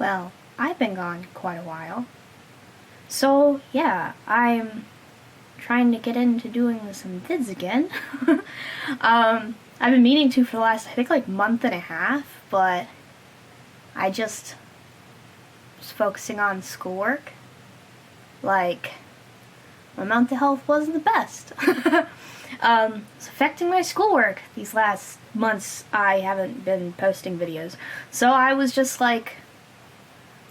Well, I've been gone quite a while. So, yeah, I'm trying to get into doing some vids again. I've been meaning to for the last, I think, like, month and a half, but I just was focusing on schoolwork. Like, my mental health wasn't the best. It's affecting my schoolwork. These last months, I haven't been posting videos. So I was just like,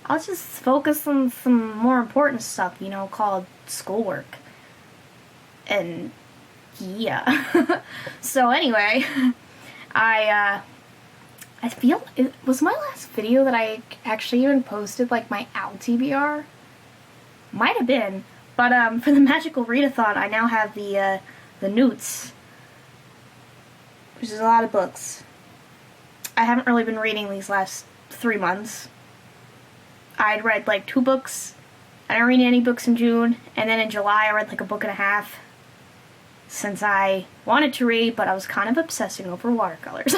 I'll just focus on some more important stuff, you know, called schoolwork. And, yeah. So anyway, I feel, it was my last video that I actually even posted, like, my TBR? Might have been. But, for the Magical Readathon, I now have the N.E.W.T.s, which is a lot of books. I haven't really been reading these last 3 months. I'd read like 2 books. I didn't read any books in June, and then in July I read like a book and a half. Since I wanted to read, but I was kind of obsessing over watercolors.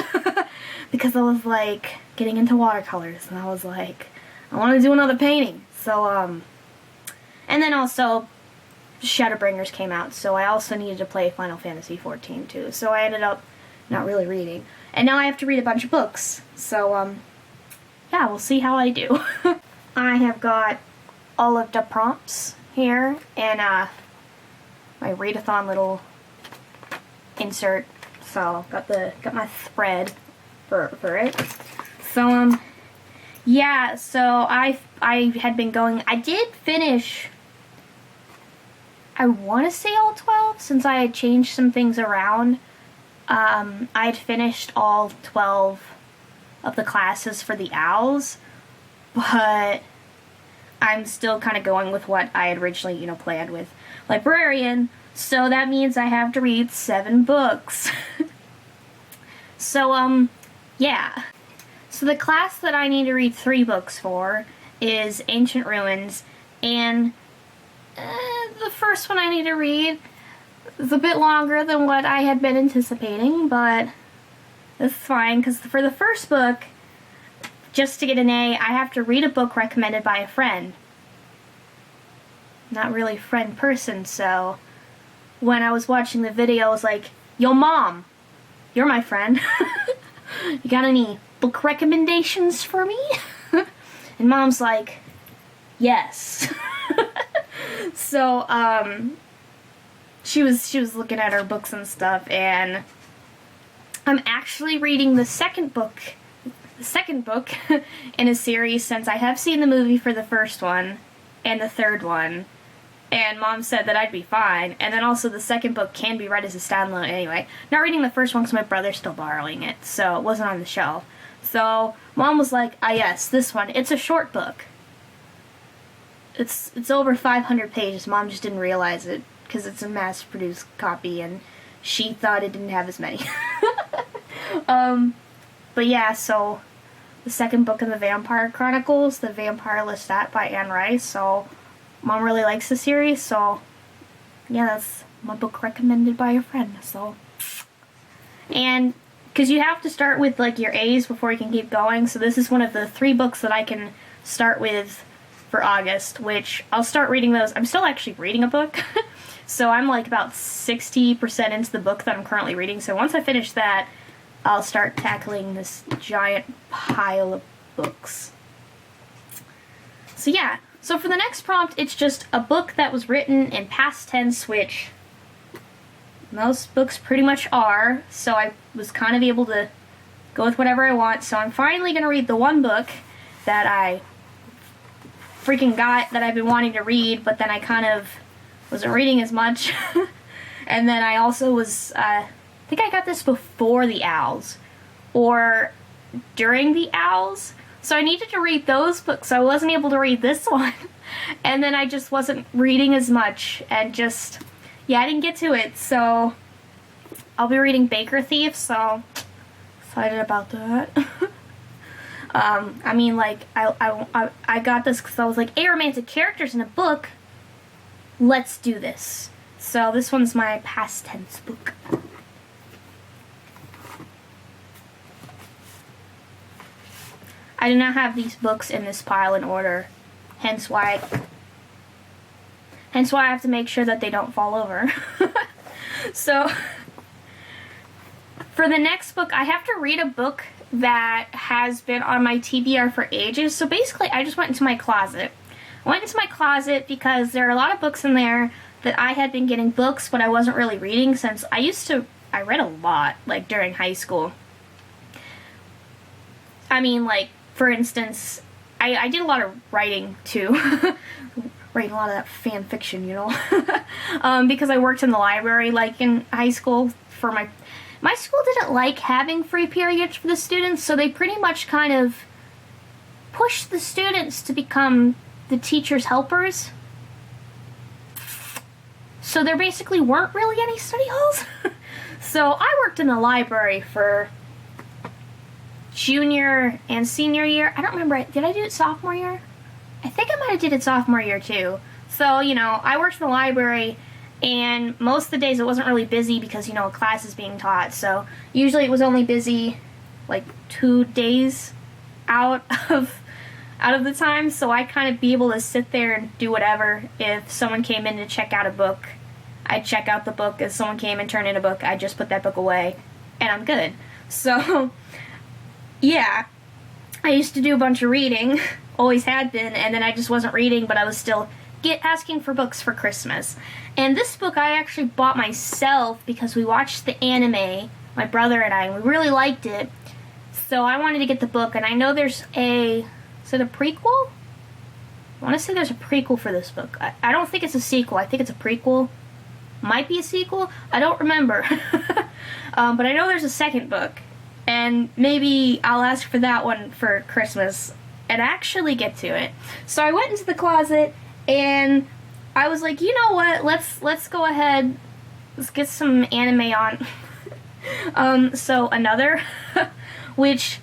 Because I was like getting into watercolors, and I was like, I want to do another painting. So, and then also Shadowbringers came out, so I also needed to play Final Fantasy XIV too. So I ended up not really reading. And now I have to read a bunch of books. So, yeah, we'll see how I do. I have got all of the prompts here, and my readathon little insert. So got my thread for it. So yeah. So I had been going. I did finish. I want to say all 12 since I had changed some things around. I had finished all 12 of the classes for the owls, but I'm still kind of going with what I had originally, you know, planned with librarian, so that means I have to read 7 books. So, yeah. So the class that I need to read 3 books for is Ancient Ruins, and the first one I need to read is a bit longer than what I had been anticipating, but that's fine, because for the first book, just to get an A, I have to read a book recommended by a friend. Not really friend person, so when I was watching the video, I was like, yo mom, you're my friend. You got any book recommendations for me? And mom's like, yes. So, she was looking at her books and stuff, and I'm actually reading the second book in a series, since I have seen the movie for the first one and the third one, and mom said that I'd be fine, and then also the second book can be read as a standalone anyway. Not reading the first one because my brother's still borrowing it, so it wasn't on the shelf. So mom was like, ah yes, this one, it's a short book. It's over 500 pages. Mom just didn't realize it because it's a mass-produced copy, and she thought it didn't have as many. But yeah, so the second book in the Vampire Chronicles, The Vampire Lestat by Anne Rice. So mom really likes the series, so yeah, that's my book recommended by a friend. So, and because you have to start with like your A's before you can keep going, so this is one of the 3 books that I can start with for August, which I'll start reading those. I'm still actually reading a book. So I'm like about 60% into the book that I'm currently reading. So once I finish that, I'll start tackling this giant pile of books. So yeah, so for the next prompt, it's just a book that was written in past tense, which most books pretty much are. So I was kind of able to go with whatever I want. So I'm finally going to read the one book that I freaking got that I've been wanting to read, but then I kind of wasn't reading as much. And then I also was, I think I got this before the Owls, or during the Owls, so I needed to read those books, so I wasn't able to read this one. And then I just wasn't reading as much, and just, yeah, I didn't get to it, so I'll be reading Baker Thief, so excited about that. I mean, like, I got this because I was like, aromantic characters in a book, let's do this. So this one's my past tense book. I do not have these books in this pile in order, hence why I have to make sure that they don't fall over. So, for the next book, I have to read a book that has been on my TBR for ages. So basically, I just went into my closet. I went into my closet because there are a lot of books in there that I had been getting books, but I wasn't really reading since I read a lot, like, during high school. I mean, like, for instance, I did a lot of writing, too. Writing a lot of that fan fiction, you know? Because I worked in the library, like, in high school for my school didn't like having free periods for the students, so they pretty much kind of pushed the students to become the teachers' helpers. So there basically weren't really any study halls. So I worked in the library for junior and senior year. I don't remember. Did I do it sophomore year? I think I might have did it sophomore year too. So, you know, I worked in the library, and most of the days it wasn't really busy because, you know, a class is being taught. So usually it was only busy like 2 days out of the time. So I kind of be able to sit there and do whatever. If someone came in to check out a book, I'd check out the book. If someone came and turned in a book, I'd just put that book away, and I'm good. So, yeah, I used to do a bunch of reading, always had been, and then I just wasn't reading, but I was still asking for books for Christmas. And this book I actually bought myself because we watched the anime, my brother and I, and we really liked it. So I wanted to get the book, and I know there's is it a prequel? I want to say there's a prequel for this book. I don't think it's a sequel. I think it's a prequel. Might be a sequel. I don't remember. But I know there's a second book. And maybe I'll ask for that one for Christmas and actually get to it. So I went into the closet and I was like, you know what? Let's go ahead. Let's get some anime on. So another, which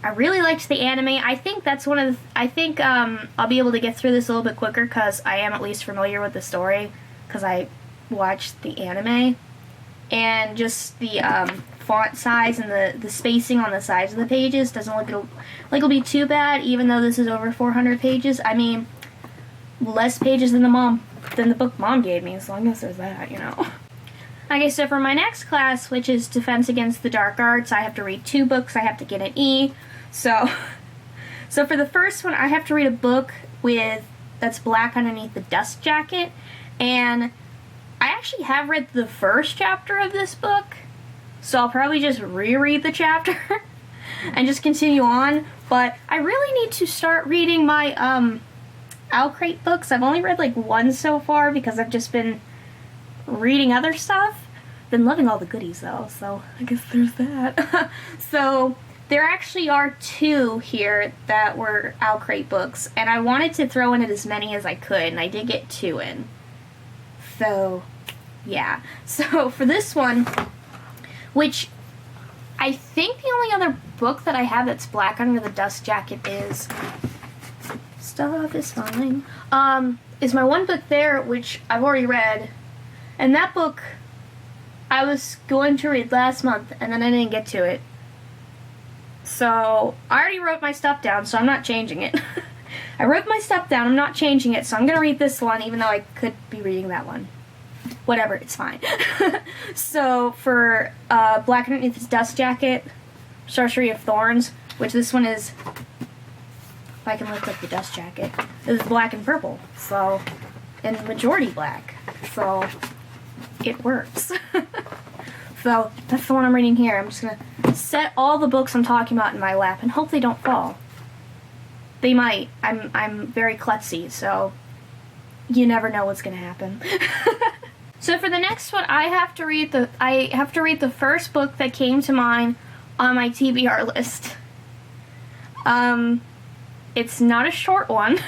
I really liked the anime. I think that's one of the, I'll be able to get through this a little bit quicker because I am at least familiar with the story because I watched the anime. And just the font size and the spacing on the sides of the pages doesn't look like it'll be too bad, even though this is over 400 pages. I mean, less pages than the book Mom gave me, as long as there's that, you know. Okay, so for my next class, which is Defense Against the Dark Arts, I have to read 2 books. I have to get an E. So for the first one, I have to read a book that's black underneath the dust jacket, and I actually have read the first chapter of this book, so I'll probably just reread the chapter and just continue on. But I really need to start reading my Owlcrate books. I've only read like 1 so far because I've just been reading other stuff. Been loving all the goodies though, so I guess there's that. So there actually are 2 here that were Owlcrate books, and I wanted to throw in as many as I could, and I did get 2 in. So, yeah. So, for this one, which I think the only other book that I have that's black under the dust jacket is... Stuff is falling. Is my one book there, which I've already read. And that book, I was going to read last month, and then I didn't get to it. So, I already wrote my stuff down, so I'm not changing it. I wrote my stuff down, I'm not changing it, so I'm going to read this one, even though I could be reading that one. Whatever, it's fine. So, for Black Underneath His Dust Jacket, Sorcery of Thorns, which this one is, if I can look up the dust jacket, this is black and purple, so, and majority black, so it works. So, that's the one I'm reading here. I'm just going to set all the books I'm talking about in my lap and hope they don't fall. They might. I'm very klutzy, so you never know what's gonna happen. So for the next one, I have to read the first book that came to mind on my TBR list. It's not a short one.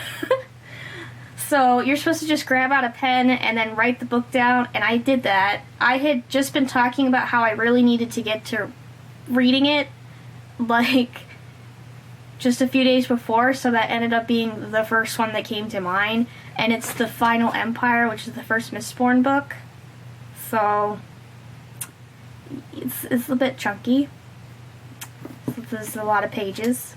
So you're supposed to just grab out a pen and then write the book down, and I did that. I had just been talking about how I really needed to get to reading it, like, just a few days before, so that ended up being the first one that came to mind, and it's The Final Empire, which is the first Mistborn book. So, it's a bit chunky. So there's a lot of pages.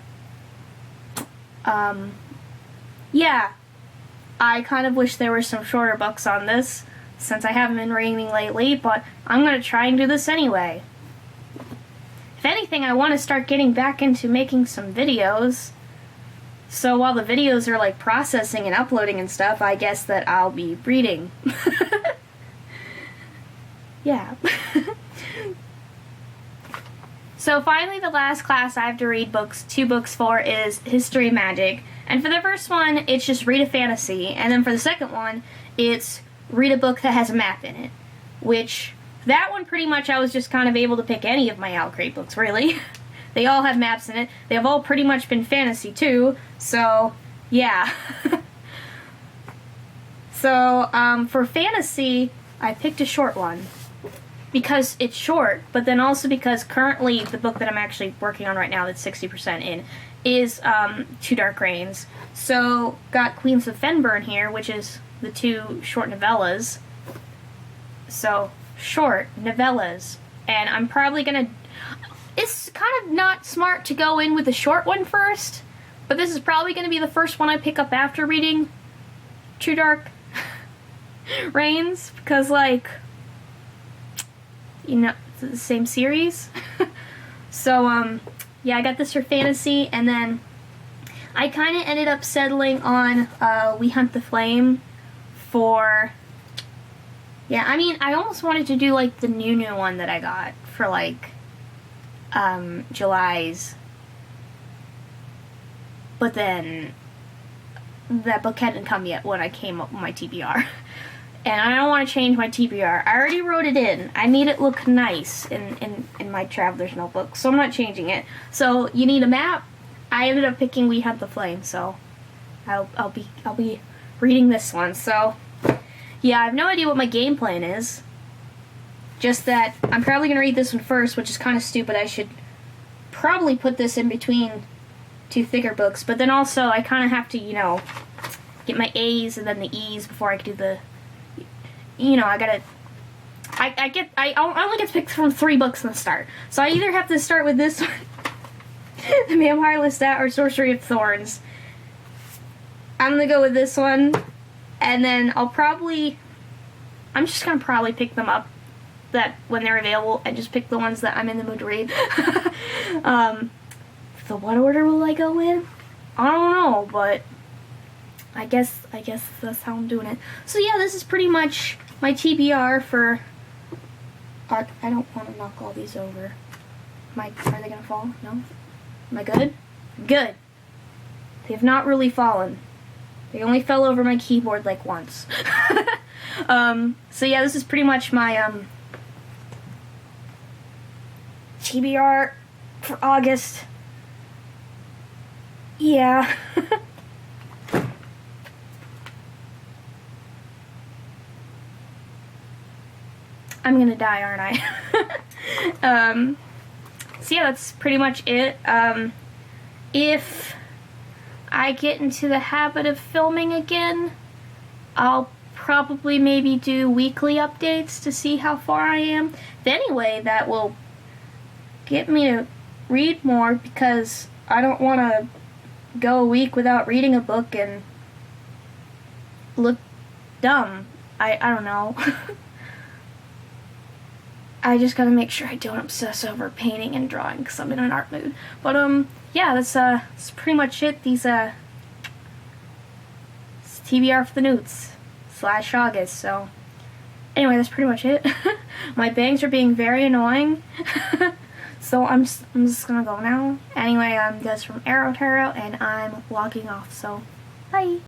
Yeah, I kind of wish there were some shorter books on this, since I haven't been reading lately, but I'm going to try and do this anyway. If anything, I want to start getting back into making some videos. So while the videos are like processing and uploading and stuff, I guess that I'll be reading. Yeah. So finally the last class I have to read two books for is History of Magic. And for the first one, it's just read a fantasy. And then for the second one, it's read a book that has a map in it. Which, that one pretty much I was just kind of able to pick any of my Outcrate books, really. They all have maps in it. They have all pretty much been fantasy, too. So, yeah. So, for fantasy, I picked a short one. Because it's short, but then also because currently the book that I'm actually working on right now that's 60% in is Two Dark Reigns. So, got Queens of Fennbirn here, which is the two short novellas. So, short novellas. And I'm probably gonna... It's kind of not smart to go in with the short one first, but this is probably gonna be the first one I pick up after reading Two Dark Reigns, because, like... You know, it's the same series. So, yeah, I got this for fantasy, and then I kind of ended up settling on We Hunt the Flame for... Yeah, I mean, I almost wanted to do, like, the new one that I got for, like, July's. But then that book hadn't come yet when I came up with my TBR. And I don't want to change my TBR. I already wrote it in. I made it look nice in my Traveler's Notebook, so I'm not changing it. So you need a map. I ended up picking We Hunt the Flame, so I'll be reading this one. So yeah, I have no idea what my game plan is. Just that I'm probably gonna read this one first, which is kind of stupid. I should probably put this in between two thicker books, but then also I kind of have to, you know, get my A's and then the E's before I can do the. You know, I only get to pick from 3 books in the start. So I either have to start with this one, The Vampire Lestat, or Sorcery of Thorns. I'm gonna go with this one, and then I'm just gonna probably pick them up when they're available, and just pick the ones that I'm in the mood to read. So what order will I go in? I don't know, but I guess that's how I'm doing it. So yeah, this is pretty much my TBR for... I don't want to knock all these over. Are they going to fall? No? Am I good? Good. They have not really fallen. They only fell over my keyboard like once. So yeah, this is pretty much my TBR for August. Yeah. I'm gonna die, aren't I? So yeah, that's pretty much it. If I get into the habit of filming again, I'll probably maybe do weekly updates to see how far I am. Anyway, that will get me to read more, because I don't want to go a week without reading a book and look dumb. I don't know. I just gotta make sure I don't obsess over painting and drawing, because I'm in an art mood. But, yeah, that's pretty much it. These, it's TBR for the N.E.W.T.s / August, so. Anyway, that's pretty much it. My bangs are being very annoying. So I'm just gonna go now. Anyway, I'm Des from Aro-Tarot, and I'm logging off, so bye!